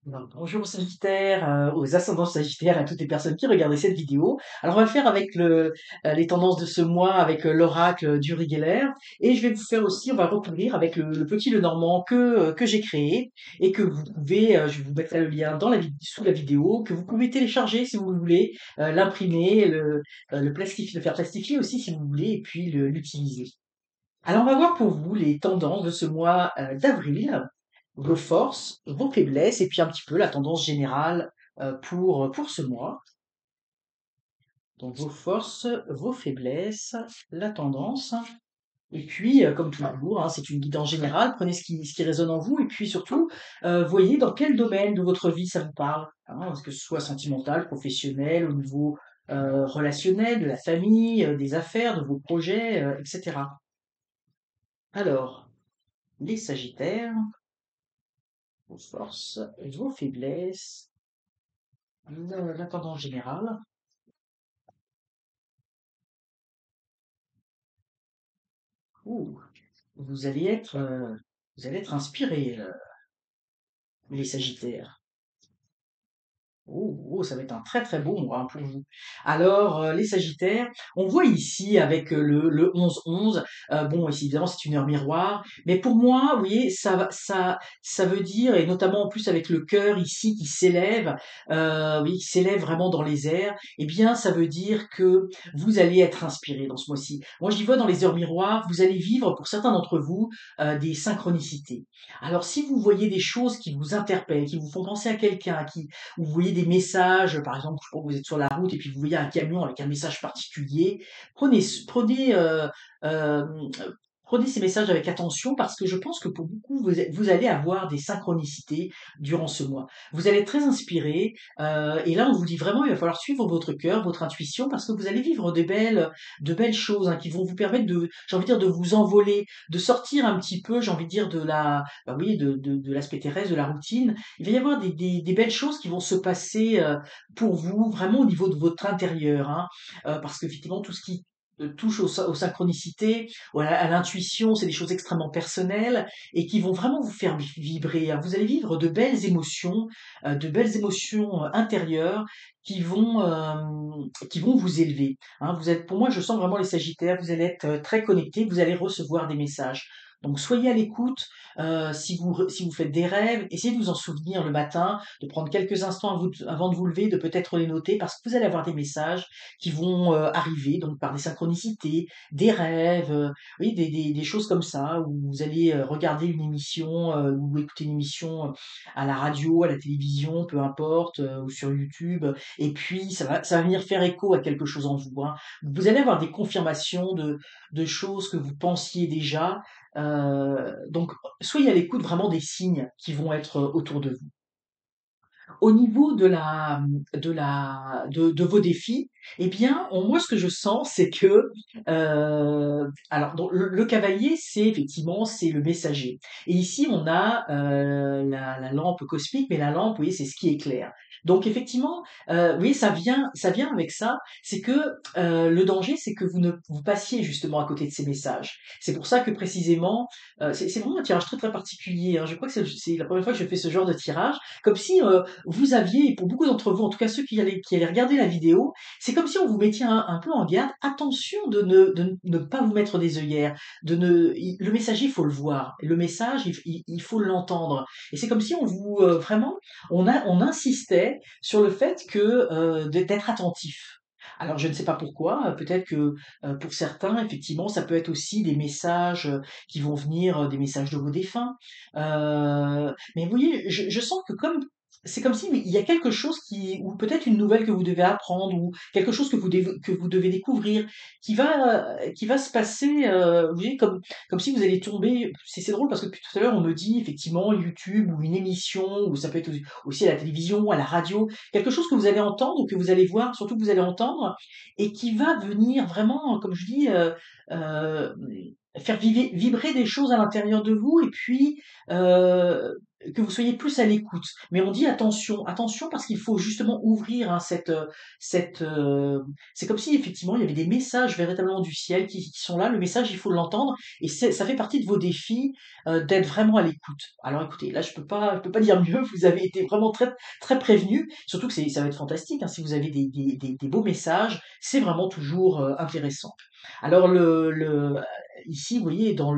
Alors, bonjour aux Sagittaires, aux ascendants Sagittaires, à toutes les personnes qui regardaient cette vidéo. Alors on va le faire avec les tendances de ce mois, avec l'oracle d'Uri Geller, et je vais vous faire aussi, on va recouvrir avec le petit Lenormand que j'ai créé et que vous pouvez, je vous mettrai le lien dans sous la vidéo, que vous pouvez télécharger si vous voulez, l'imprimer, le plastifier, le faire plastifier aussi si vous voulez, et puis l'utiliser. Alors, on va voir pour vous les tendances de ce mois d'avril, vos forces, vos faiblesses, et puis un petit peu la tendance générale pour ce mois. Donc, vos forces, vos faiblesses, la tendance. Et puis, comme toujours, hein, c'est une guidance générale. Prenez ce qui résonne en vous, et puis surtout, voyez dans quel domaine de votre vie ça vous parle. Hein, que ce soit sentimental, professionnel, au niveau relationnel, de la famille, des affaires, de vos projets, etc. Alors, les Sagittaires, vos forces, vos faiblesses, la tendance générale. Ouh, vous allez être, vous allez être inspirés, les Sagittaires. Oh, oh, ça va être un très très beau mois hein, pour vous. Alors, les Sagittaires, on voit ici avec le 11-11, bon, ici évidemment c'est une heure miroir, mais pour moi, vous voyez, ça veut dire, et notamment en plus avec le cœur ici qui s'élève, oui, qui s'élève vraiment dans les airs, eh bien, ça veut dire que vous allez être inspiré dans ce mois-ci. Moi, j'y vois dans les heures miroirs, vous allez vivre, pour certains d'entre vous, des synchronicités. Alors, si vous voyez des choses qui vous interpellent, qui vous font penser à quelqu'un, ou vous voyez des messages, par exemple, je sais pas, vous êtes sur la route et puis vous voyez un camion avec un message particulier, prenez, euh, prenez ces messages avec attention parce que je pense que pour beaucoup, vous allez avoir des synchronicités durant ce mois. Vous allez être très inspiré et là, on vous dit vraiment, il va falloir suivre votre cœur, votre intuition parce que vous allez vivre de belles choses hein, qui vont vous permettre de, j'ai envie de dire, de vous envoler, de sortir un petit peu, j'ai envie de dire, bah oui, de l'aspect terrestre, de la routine. Il va y avoir des belles choses qui vont se passer pour vous, vraiment au niveau de votre intérieur, hein, parce qu'effectivement, tout ce qui touche aux synchronicités, ou à l'intuition, c'est des choses extrêmement personnelles et qui vont vraiment vous faire vibrer. Hein. Vous allez vivre de belles émotions intérieures qui vont vous élever. Hein. Vous êtes, pour moi, je sens vraiment les Sagittaires. Vous allez être très connectés, vous allez recevoir des messages. Donc soyez à l'écoute. Si vous faites des rêves, essayez de vous en souvenir le matin, de prendre quelques instants avant de vous lever, de peut-être les noter, parce que vous allez avoir des messages qui vont arriver, donc par des synchronicités, des rêves, oui, des choses comme ça, où vous allez regarder une émission ou écouter une émission à la radio, à la télévision, peu importe, ou sur YouTube, et puis ça va venir faire écho à quelque chose en vous. Hein. Vous allez avoir des confirmations de choses que vous pensiez déjà. Donc, soyez à l'écoute vraiment des signes qui vont être autour de vous. Au niveau de vos défis, eh bien, moi, ce que je sens, c'est que, alors, donc, le cavalier, c'est effectivement, c'est le messager. Et ici, on a la lampe cosmique, mais la lampe, vous voyez, c'est ce qui éclaire. Donc, effectivement, vous voyez, ça vient avec ça. C'est que le danger, c'est que vous passiez justement à côté de ces messages. C'est pour ça que précisément, c'est vraiment un tirage très très particulier. Hein. Je crois que c'est la première fois que je fais ce genre de tirage, comme si vous aviez, et pour beaucoup d'entre vous, en tout cas ceux qui allaient regarder la vidéo, c'est comme si on vous mettait un peu en garde. Attention de ne pas vous mettre des œillères. Le messager, il faut le voir. Le message, il faut l'entendre. Et c'est comme si on vous, vraiment, on insistait sur le fait que d'être attentif. Alors je ne sais pas pourquoi, peut-être que pour certains, effectivement, ça peut être aussi des messages qui vont venir, des messages de vos défunts. Mais vous voyez, je sens que comme c'est comme si il y a quelque chose ou peut-être une nouvelle que vous devez apprendre, ou quelque chose que vous devez découvrir, qui va se passer, vous voyez, comme si vous allez tomber. C'est drôle parce que depuis tout à l'heure, on me dit effectivement YouTube ou une émission, ou ça peut être aussi à la télévision, à la radio, quelque chose que vous allez entendre ou que vous allez voir, surtout que vous allez entendre, et qui va venir vraiment, comme je dis, euh, faire vibrer des choses à l'intérieur de vous, et puis que vous soyez plus à l'écoute. Mais on dit attention, attention parce qu'il faut justement ouvrir hein, c'est comme si effectivement il y avait des messages véritablement du ciel qui sont là. Le message, il faut l'entendre et ça fait partie de vos défis d'être vraiment à l'écoute. Alors écoutez, là je peux pas dire mieux. Vous avez été vraiment très très prévenu. Surtout que ça va être fantastique hein, si vous avez des beaux messages. C'est vraiment toujours intéressant. Alors ici, vous voyez dans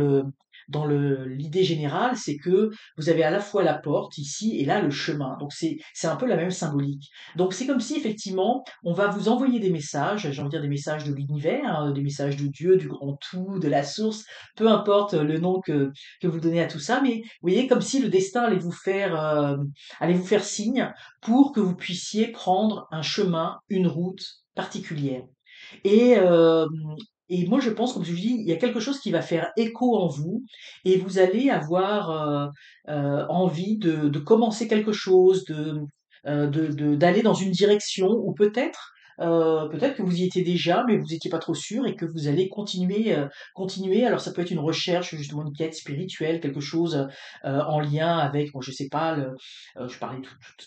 l'idée générale, c'est que vous avez à la fois la porte ici et là le chemin. Donc c'est un peu la même symbolique. Donc c'est comme si effectivement on va vous envoyer des messages, j'ai envie de dire des messages de l'univers, hein, des messages de Dieu, du grand tout, de la source, peu importe le nom que vous donnez à tout ça, mais vous voyez comme si le destin allait vous faire signe pour que vous puissiez prendre un chemin, une route particulière. Et, euh, et moi, je pense, comme je vous dis, il y a quelque chose qui va faire écho en vous et vous allez avoir envie de commencer quelque chose, d'aller dans une direction ou peut-être que vous y étiez déjà, mais vous n'étiez pas trop sûr et que vous allez continuer. Alors, ça peut être une recherche, justement, une quête spirituelle, quelque chose en lien avec, moi, je sais pas, je parlais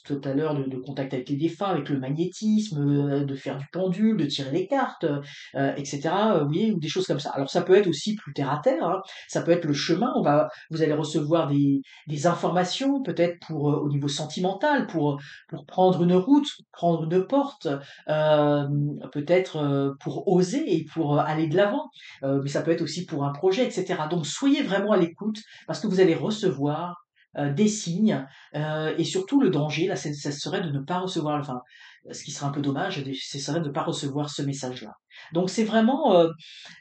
tout à l'heure de contact avec les défunts, avec le magnétisme, de faire du pendule, de tirer les cartes, etc. Oui, ou des choses comme ça. Alors ça peut être aussi plus terre à terre, hein. Ça peut être le chemin. Vous allez recevoir des informations, peut-être au niveau sentimental, pour prendre une route, prendre une porte, peut-être pour oser et pour aller de l'avant. Mais ça peut être aussi pour un projet, etc. Donc soyez vraiment à l'écoute parce que vous allez recevoir des signes et surtout le danger, là, ça serait de ne pas recevoir, enfin, ce qui serait un peu dommage, ce serait de ne pas recevoir ce message-là. Donc c'est vraiment,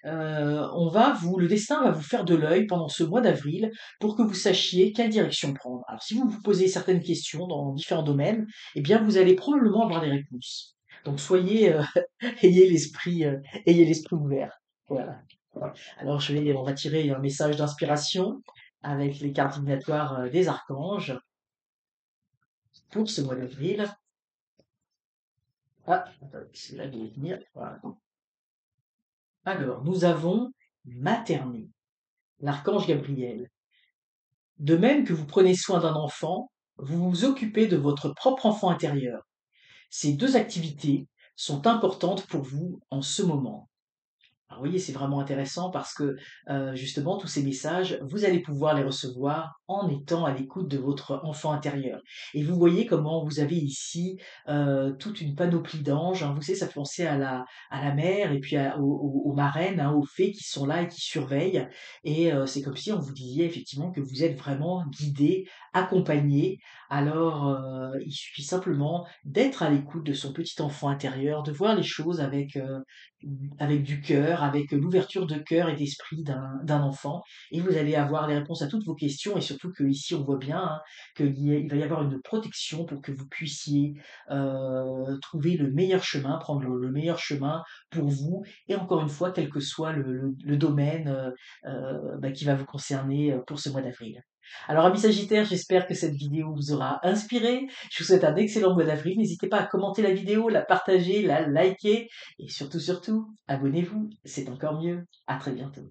le destin va vous faire de l'œil pendant ce mois d'avril pour que vous sachiez quelle direction prendre. Alors si vous vous posez certaines questions dans différents domaines, eh bien vous allez probablement avoir des réponses. Donc ayez ayez l'esprit ouvert. Voilà. Alors on va tirer un message d'inspiration avec les cartes divinatoires des archanges pour ce mois d'avril. Ah, attendez, c'est là de venir. Voilà. Alors, nous avons materné, l'archange Gabriel. De même que vous prenez soin d'un enfant, vous vous occupez de votre propre enfant intérieur. Ces deux activités sont importantes pour vous en ce moment. Alors, vous voyez, c'est vraiment intéressant parce que justement, tous ces messages, vous allez pouvoir les recevoir en étant à l'écoute de votre enfant intérieur. Et vous voyez comment vous avez ici toute une panoplie d'anges, hein. Vous savez, ça fait penser à la mer et puis aux marraines, hein, aux fées qui sont là et qui surveillent. Et c'est comme si on vous disait effectivement que vous êtes vraiment guidé, accompagné. Alors, il suffit simplement d'être à l'écoute de son petit enfant intérieur, de voir les choses avec du cœur, avec l'ouverture de cœur et d'esprit d'un enfant, et vous allez avoir les réponses à toutes vos questions, et surtout que ici on voit bien hein, il va y avoir une protection pour que vous puissiez trouver le meilleur chemin, prendre le meilleur chemin pour vous, et encore une fois, quel que soit le domaine qui va vous concerner pour ce mois d'avril. Alors, amis Sagittaires, j'espère que cette vidéo vous aura inspiré. Je vous souhaite un excellent mois d'avril. N'hésitez pas à commenter la vidéo, la partager, la liker et surtout, abonnez-vous, c'est encore mieux. À très bientôt.